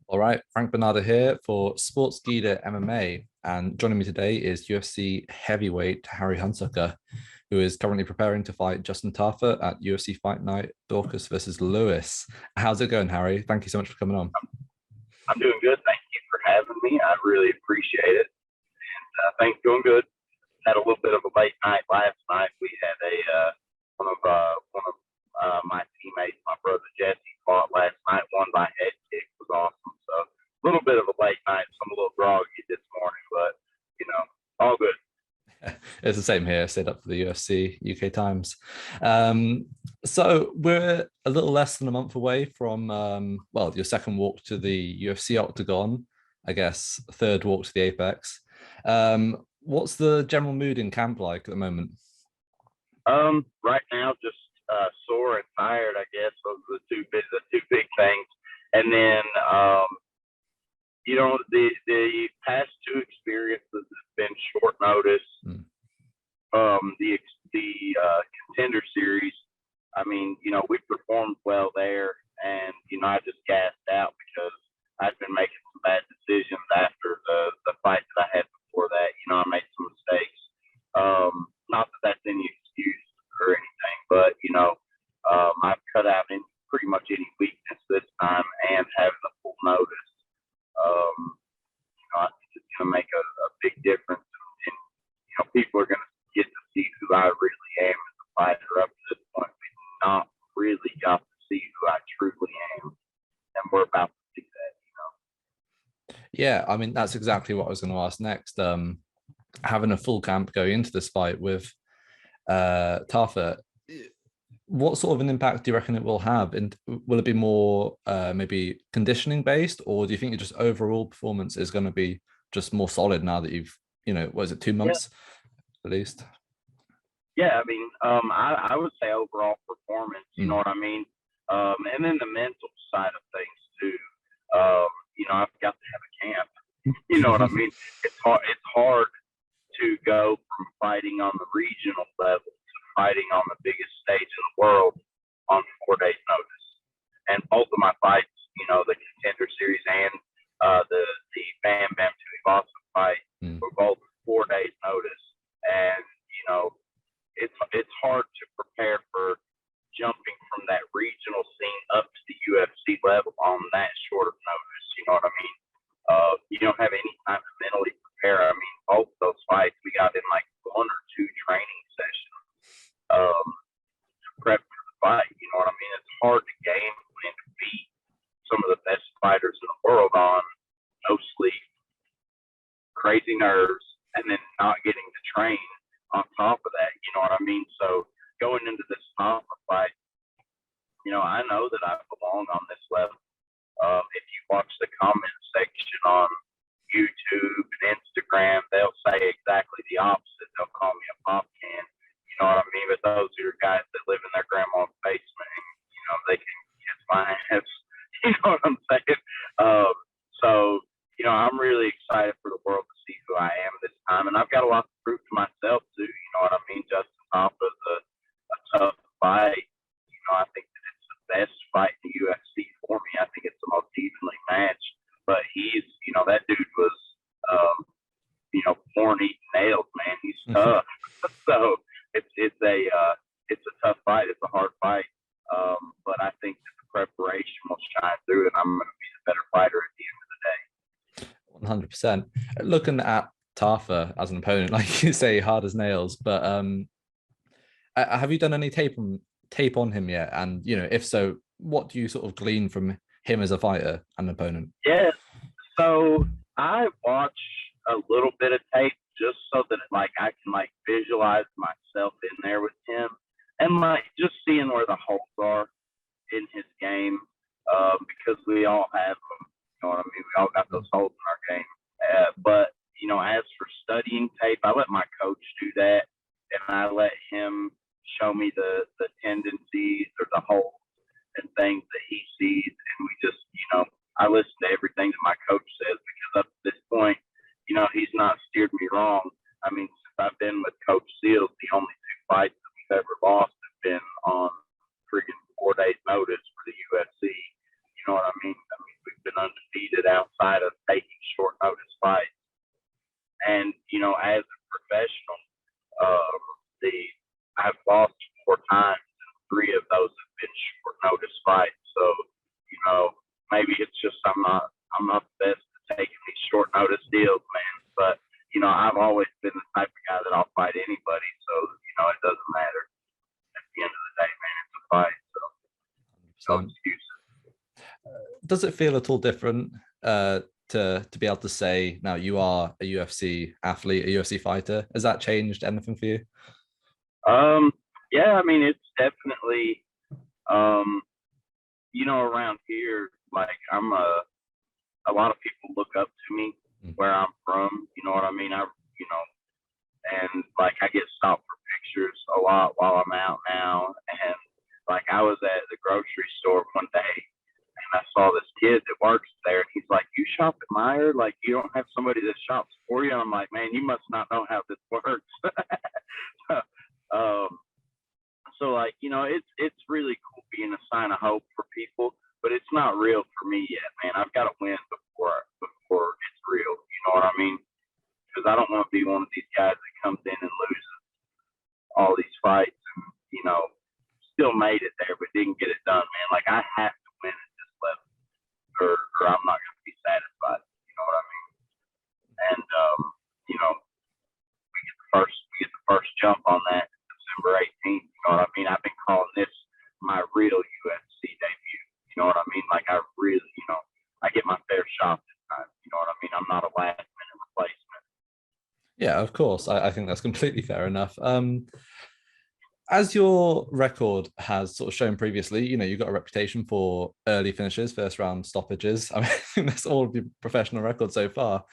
All right, Frank Bonada here for Sportskeeda MMA, and joining me today is UFC Heavyweight Harry Hunsucker, who is currently preparing to fight Justin Tafa at UFC Fight Night Dorcas versus Lewis. How's it going, Harry? Thank you so much for coming on. I'm doing good. Thank you for having me. I really appreciate it. Things doing good. Had a little bit of a late night last night. We had one of my teammates, my brother Jesse, fought last night. Won by head kick. Was awesome. So a little bit of a late night. So I'm a little groggy this morning, but all good. It's the same here. Stayed up for the UFC UK times. So we're a little less than a month away from your second walk to the UFC Octagon, I guess third walk to the Apex. What's the general mood in camp like at the moment? Right now, just sore and tired. I guess those are the two big things. And then the past two experiences have been short notice. The contender series, I mean, we performed well there, and I just gassed out because I'd been making some bad decisions after the fight that I had before that. I made some mistakes. Not that that's any excuse or anything, but I've cut out pretty much any weakness this time, and having the full notice, I think it's going to make a big difference, and people are going to get to see who I really am as a fighter. Up to this point, we've not really got to see who I truly am, and we're about to see that. Yeah, I mean, that's exactly what I was going to ask next. Having a full camp going into this fight with Tafa, what sort of an impact do you reckon it will have? And will it be more maybe conditioning based, or do you think just overall performance is going to be just more solid now that you've, what is it, 2 months at least? Yeah, I mean, I would say overall performance, you know what I mean? And then the mental side of things too. I've got to have a camp. You know what I mean? It's hard to go from fighting on the regional level to fighting on the biggest stage in the world on 4 days notice. And both of my fights, the contender series and the Bam Bam Tui Boston fight were both 4 days notice. And it's hard to prepare for jumping from that regional scene up to the UFC level on that short of notice. You know what I mean? You don't have any time to mentally prepare. I mean, both those fights we got in like 1 or 2 training sessions to prep for the fight. You know what I mean? It's hard to game plan to beat some of the best fighters in the world on no sleep, crazy nerves, and then not getting to train on top of that. You know what I mean? So going into this Tafa fight, I know that I belong on this level. If you watch the comment section on YouTube and Instagram, they'll say exactly the opposite. They'll call me a pop can. You know what I mean? But those are guys that live in their grandma's basement, and they can kiss my ass. You know what I'm saying? So I'm really excited for the world to see who I am this time, and I've got a lot to prove to myself too. You know what I mean? Justin Tafa is a tough fight. I think that it's the best fight in the UFC for me. I think it's the most evenly matched. But he's, that dude was, porn eating nails, man. He's tough. So it's a tough fight. It's a hard fight. But I think that the preparation will shine through, and I'm going to be the better fighter at the end of the day. 100%. Looking at Tafa as an opponent, like you say, hard as nails. But have you done any tape on him yet? And if so, what do you sort of glean from him as a fighter and opponent? Yes. So I watch a little bit of tape just so that I can visualize myself in there with him, and just seeing where the holes are in his game, because we all have them. You know what I mean? We all got those holes in our game. But as for studying tape, I let my coach do that, and I let him show me the tendencies or the holes and things that he sees, and we just, I listen to everything that my coach says, because up to this point, he's not steered me wrong. I mean, since I've been with Coach Seals, the only 2 fights that we've ever lost have been on freaking 4 days notice for the UFC. You know what I mean? We've been undefeated outside of taking short notice fights. And, you know, as a professional, I've lost 4 times, and 3 of those have been short notice fights. So, you know, maybe it's just I'm not the best at taking these short notice deals, man. But, you know, I've always been the type of guy that I'll fight anybody. So, you know, it doesn't matter. At the end of the day, man, it's a fight. So, no excuses. Does it feel at all different to be able to say now you are a UFC athlete, a UFC fighter? Has that changed anything for you? Yeah, I mean, it's definitely, you know, around here, like a lot of people look up to me where I'm from. You know what I mean? And like I get stopped for pictures a lot while I'm out now. And like I was at the grocery store one day, and I saw this kid that works there, and he's like, "You shop at Meijer? Like, you don't have somebody that shops for you?" And I'm like, "Man, you must not know how this works." So like, you know, it's really cool being a sign of hope for people, but it's not real for me yet, man. I've got to win before it's real. You know what I mean? Because I don't want to be one of these guys that comes in and loses all these fights and, you know, still made it there but didn't get it done, man. Like, I have to win at this level, or I'm not going to be satisfied. You know what I mean? And you know, we get the first jump on that December 18th. You know what I mean? I've been calling this my real UFC debut. You know what I mean? Like, I really, you know, I get my fair shot this time. You know what I mean? I'm not a last minute replacement. Yeah, of course. I think that's completely fair enough. As your record has sort of shown previously, you know, you've got a reputation for early finishes, first round stoppages. I mean, that's all of your professional record so far.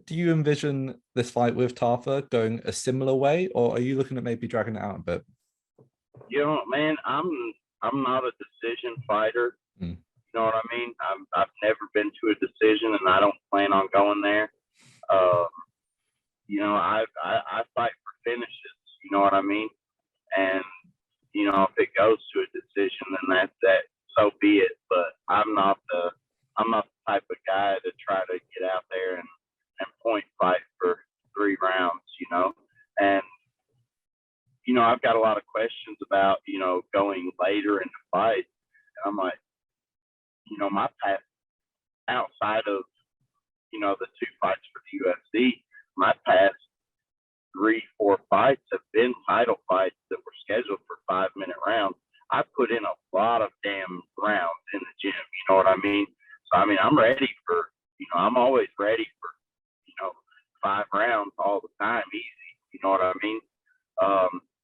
Do you envision this fight with Tafa going a similar way, or are you looking at maybe dragging it out a bit? You know, man, I'm not a decision fighter. You know what I mean? I've never been to a decision, and I don't plan on going there. You know, I fight for finishes. You know what I mean? And you know, if it goes to a decision, then that so be it. But I'm not the type of guy to try to get out there and point fight for 3 rounds. You know, and you know, I've got a lot of questions about, you know, going later into fights. And I'm like, you know, my past outside of, you know, the 2 fights for the UFC, my past 3-4 fights have been title fights that were scheduled for 5-minute rounds. I put in a lot of damn rounds in the gym. You know what I mean? So, I mean, I'm ready for, you know, I'm always ready for, you know, 5 rounds all the time, easy. You know what I mean?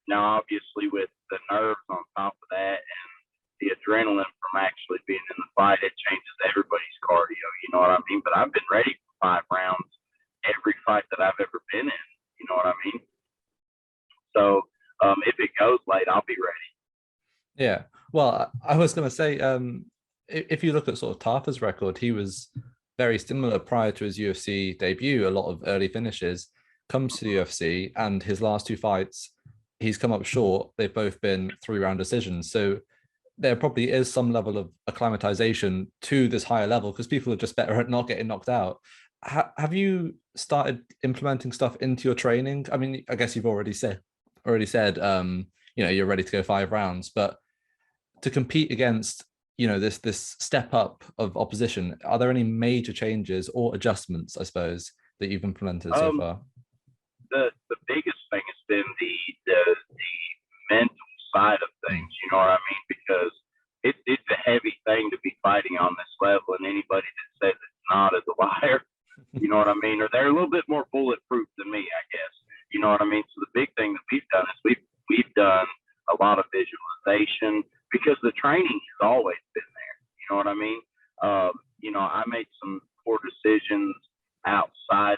Now, obviously, with the nerves on top of that and the adrenaline from actually being in the fight, it changes everybody's cardio. You know what I mean? But I've been ready for 5 rounds every fight that I've ever been in. You know what I mean? So if it goes late, I'll be ready. Yeah. Well, I was going to say, if you look at sort of Tafa's record, he was very similar prior to his UFC debut. A lot of early finishes, comes to the UFC, and his last 2 fights, he's come up short. They've both been 3-round decisions. So there probably is some level of acclimatization to this higher level because people are just better at not getting knocked out. Have you started implementing stuff into your training? I mean, I guess you've already said, you know, you're ready to go 5 rounds, but to compete against, you know, this step up of opposition, are there any major changes or adjustments, I suppose, that you've implemented so far? The biggest thing has been the mental side of things. You know what I mean? Because it's a heavy thing to be fighting on this level, and anybody that says it's not is a liar. You know what I mean? Or they're a little bit more bulletproof than me, I guess. You know what I mean? So the big thing that we've done is we've done a lot of visualization because the training has always been there. You know what I mean? You know, I made some poor decisions outside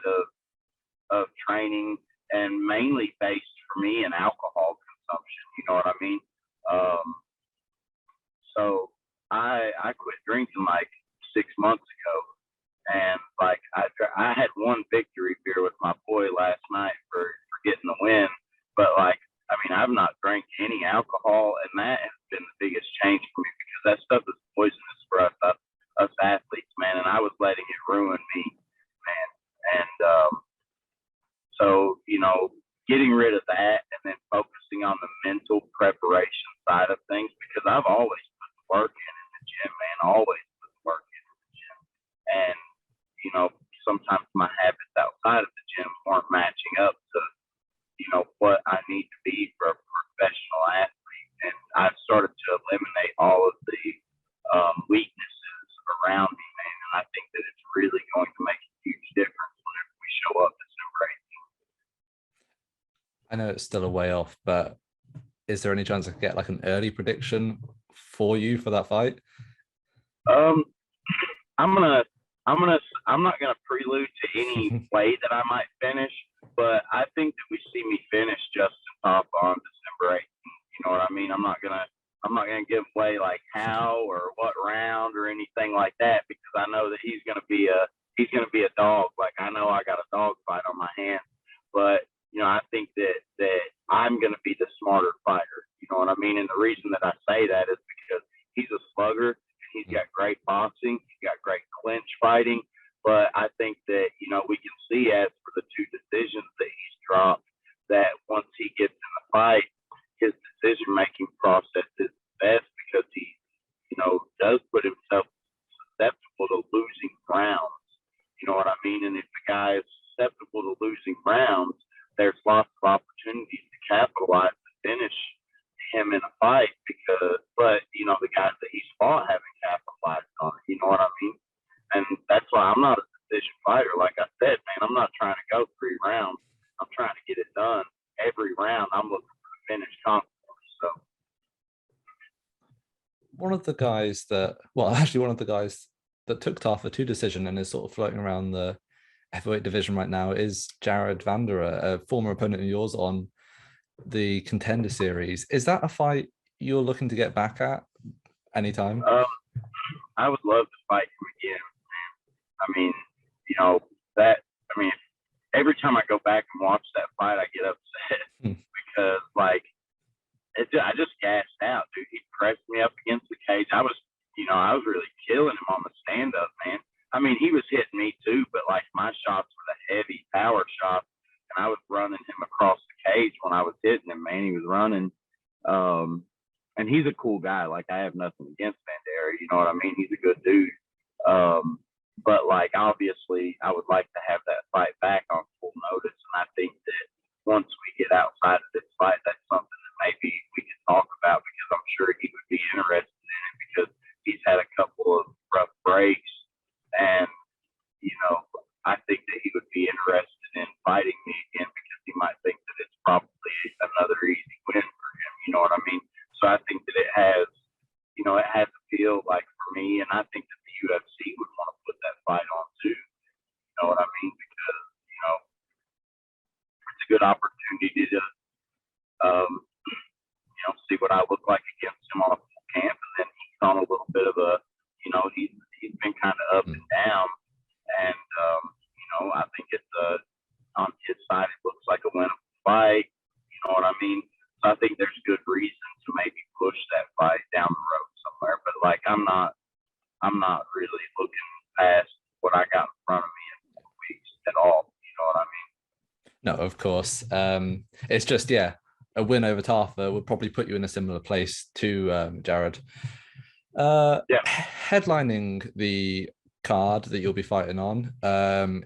of training and mainly based for me in alcohol consumption. You know what I mean? So I quit drinking like 6 months ago. And like I had one victory beer with my boy last night for getting the win, but like I mean I've not drank any alcohol, and that has been the biggest change for me because that stuff is poisonous for us athletes, man. And I was letting it ruin always put work in the gym. And, you know, sometimes my habits outside of the gym weren't matching up to, you know, what I need to be for a professional athlete. And I've started to eliminate all of the weaknesses around me, man. And I think that it's really going to make a huge difference whenever we show up December 18th. I know it's still a way off, but is there any chance I could get like an early prediction for you for that fight? I'm not gonna prelude to any way that I might finish, but I think that we see me finish Justin Tafa on December 18th. You know what I mean? I'm not gonna give away like how or what round or anything like that, because I know that he's gonna be a dog. Like, I know I got a dog fight on my hands, but you know, I think that I'm gonna be the smarter fighter. You know what I mean? And the reason that I say that is because he's a slugger. He's got great boxing. He's got great clinch fighting. But I think that, you know, we can see as for the two decisions that he's dropped, that once he gets in the fight, his decision-making process is best, because he, you know, does put himself susceptible to losing rounds. You know what I mean? And if the guy is susceptible to losing rounds, there's lots of opportunities to capitalize to finish him in a fight, but you know, the guys that he's fought haven't capitalized on it. You know what I mean? And that's why I'm not a decision fighter. Like I said, man, I'm not trying to go 3 rounds. I'm trying to get it done every round. I'm looking for the finish constantly. So one of the guys that took Tafa to decision and is sort of floating around the heavyweight division right now is Jared Vanderaa, a former opponent of yours on the Contender Series. Is that a fight you're looking to get back at anytime? I would love to fight him again, man. I mean, you know, every time I go back and watch that fight, I get upset because, like, I just gassed out, dude. He pressed me up against the cage. I was really killing him on the stand-up, man. I mean, he was hitting me too, but, like, my shots were the heavy power shots, and I was running him across the cage when I was hitting him, man. He was running. And he's a cool guy. Like, I have nothing against Vanderaa. You know what I mean? He's a good dude. But, like, obviously, I would like to have that fight back on full notice. And I think that once we get outside of this fight, that's something that maybe we can talk about, because I'm sure he would be interested in it, because he's had a couple of rough breaks. And, you know, I think that he would be interested in fighting me again, because he might think that it's probably another easy win for him. You know what I mean? So I think that it has appeal, like, for me, and I think that the UFC would want to put that fight on too. You know what I mean? Because, you know, it's a good opportunity to, you know, see what I look like against him on a full camp, and then he's on a little bit of a, you know, he's been kind of up and down, and you know, I think it's on his side it looks like a winnable fight. You know what I mean? So I think there's good reason to maybe push that fight down the road somewhere. But, like, I'm not really looking past what I got in front of me in 4 weeks at all. You know what I mean? No, of course. It's just, yeah, a win over Tafa would probably put you in a similar place to Jared. Headlining the card that you'll be fighting on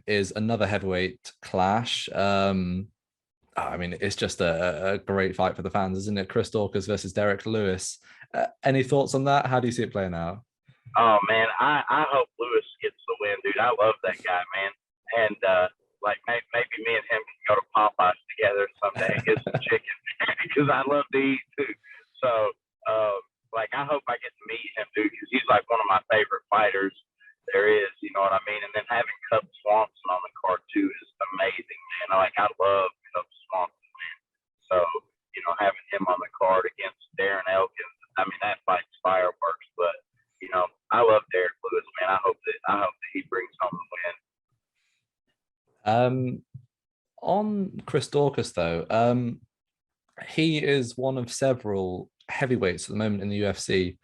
is another heavyweight clash. I mean, it's just a great fight for the fans, isn't it? Chris Daukaus versus Derrick Lewis. Any thoughts on that? How do you see it playing out? Oh, man, I hope Lewis gets the win, dude. I love that guy, man. And, like, maybe me and him can go to Popeyes together someday and get some chicken, because I love to eat, too. So, like, I hope I get to meet him, dude, because he's, like, one of my favorite fighters there is, you know what I mean? And then having Cub Swanson on the card, too, is amazing, man. Like, I love Cub Swanson, man. So, you know, having him on the card against Darren Elkins, I mean, that fight's fireworks. But, you know, I love Derrick Lewis, man. I hope that he brings home the win. On Chris Daukaus, though, he is one of several heavyweights at the moment in the UFC,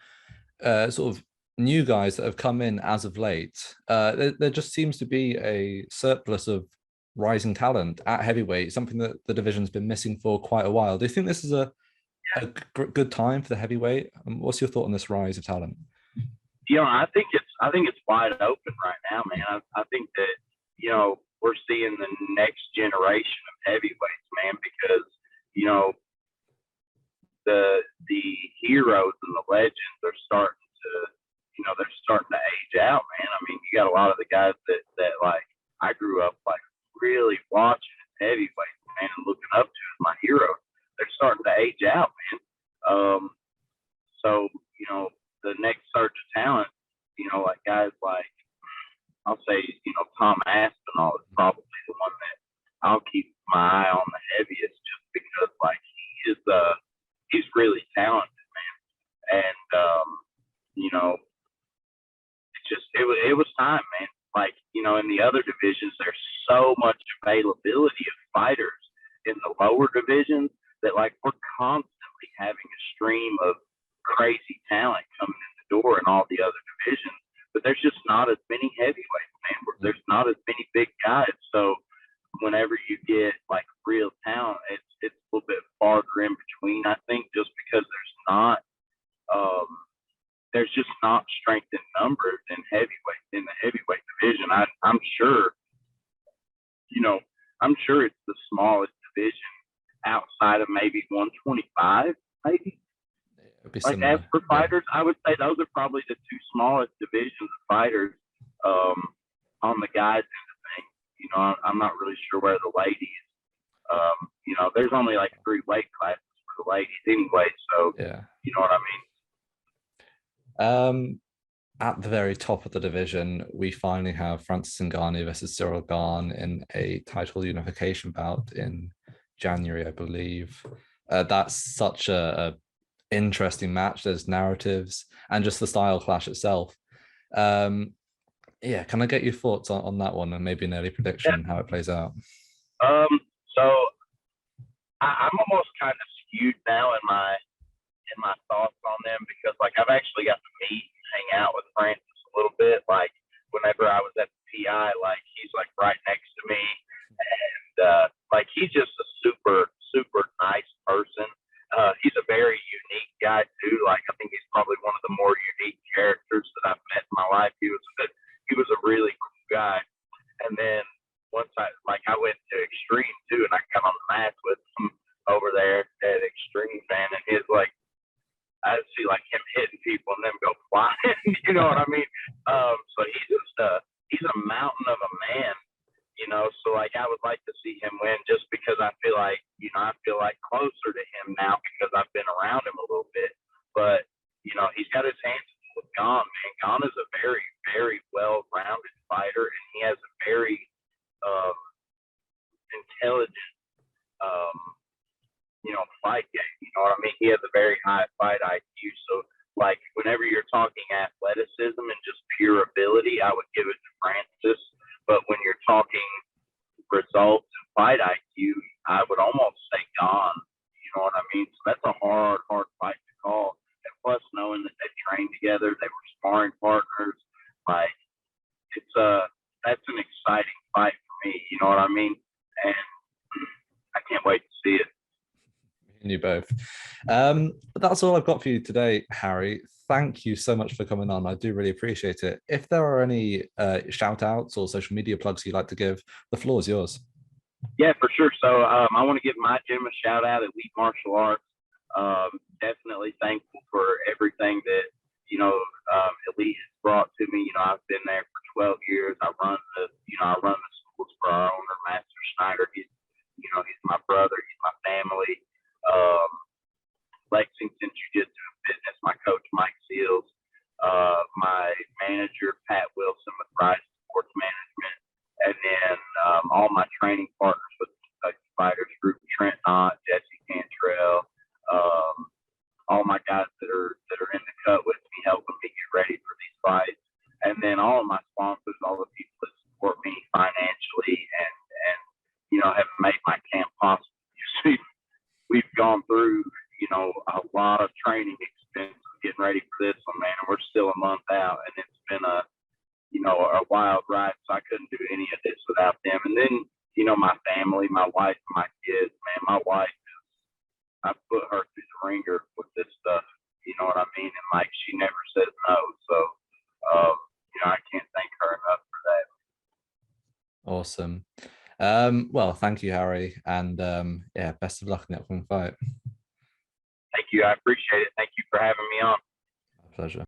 sort of new guys that have come in as of late. There just seems to be a surplus of rising talent at heavyweight, something that the division's been missing for quite a while. Do you think this is a good time for the heavyweight? What's your thought on this rise of talent? I think it's wide open right now, man. I think that, we're seeing the next generation of heavyweights, man, because, the heroes and the legends are starting to age out, man. I mean, you got a lot of the guys that like I grew up like really watching as heavyweights, man, and looking up to as my heroes. They're starting to age out, man. So, the next surge of talent, like guys like, I'll say, Tom Aspinall is probably the one that I'll keep my eye on the heaviest, just because like he's really talented, man. And it was time, man. Like, in the other divisions, there's so much availability of fighters in the lower divisions that like we're constantly having a stream of crazy talent coming in the door in all the other divisions. But there's just not as many heavyweights, man. There's not as many big guys. So whenever you get like real talent, it's a little bit farther in between, I think, just because there's just not strength in numbers in the heavyweight division. I'm sure it's the smallest division outside of maybe 125, maybe. Like as for fighters, I would say those are probably the two smallest divisions of fighters on the guys' end of things. I'm not really sure where the ladies. There's only like 3 weight classes for the ladies anyway, so yeah. You know what I mean? At the very top of the division, we finally have Francis Ngannou versus Cyril Gane in a title unification bout in January, I believe. That's such a interesting match. There's narratives and just the style clash itself. Can I get your thoughts on that one and maybe an early prediction how it plays out? So I'm almost kind of skewed now in my thoughts on them, because like I've actually got to meet and hang out with Francis a little bit. Like whenever I was at the PI, like he's like right next to me, and like he's just a super nice person. He's a very unique guy too. Like I think he's probably one of the more unique characters that I've met in my life. He was a really cool guy. And then once I went to Extreme too, and I got on the mat with him over there at Extreme, man, and he's like, I see like him hitting people and them go flying. You know what I mean? So he's a mountain of a man. So like I would like to see him win, just because I feel like closer to him now because I've been around him a little bit. But he's got his hands full with Gane, man. Gane is a very, very well-rounded fighter, and he has a very intelligent fight game. You know what I mean? He has a very high fight IQ. So like whenever you're talking athleticism and just pure ability, I would give it to Francis. But when you're talking results and fight IQ, I would almost say Gane. You know what I mean? So that's a hard fight to call. And plus, knowing that they trained together, they were sparring partners, like that's an exciting fight for me. You know what I mean? And I can't wait to see it. You both. But that's all I've got for you today, Harry. Thank you so much for coming on. I do really appreciate it. If there are any shout outs or social media plugs you'd like to give, the floor is yours. Yeah, for sure. So I want to give my gym a shout out, Elite Martial Arts. Definitely thankful for everything that Elite has brought to me. I've been there for 12 years. I run the schools for our owner, Master Schneider. He's my brother. He's my family. Lexington Jiu-Jitsu and Fitness, my coach Mike Seals, my manager Pat Wilson with Rise Sports Management, and then all my training partners with the Fighters Group, Trent Knott, Jesse Cantrell, all my guys that are in the cut with me, helping me get ready for these fights, and then all of my sponsors, all the people that support me financially and have made my camp possible. We've gone through, a lot of training expense getting ready for this one, man, and we're still a month out, and it's been a wild ride, so I couldn't do any of this without them. And then, my family, my wife, and my kids, man, my wife, I put her through the ringer with this stuff, you know what I mean? And, like, she never says no, so Awesome. Well, thank you, Harry, and yeah, best of luck in the upcoming fight. Thank you. I appreciate it. Thank you for having me on. My pleasure.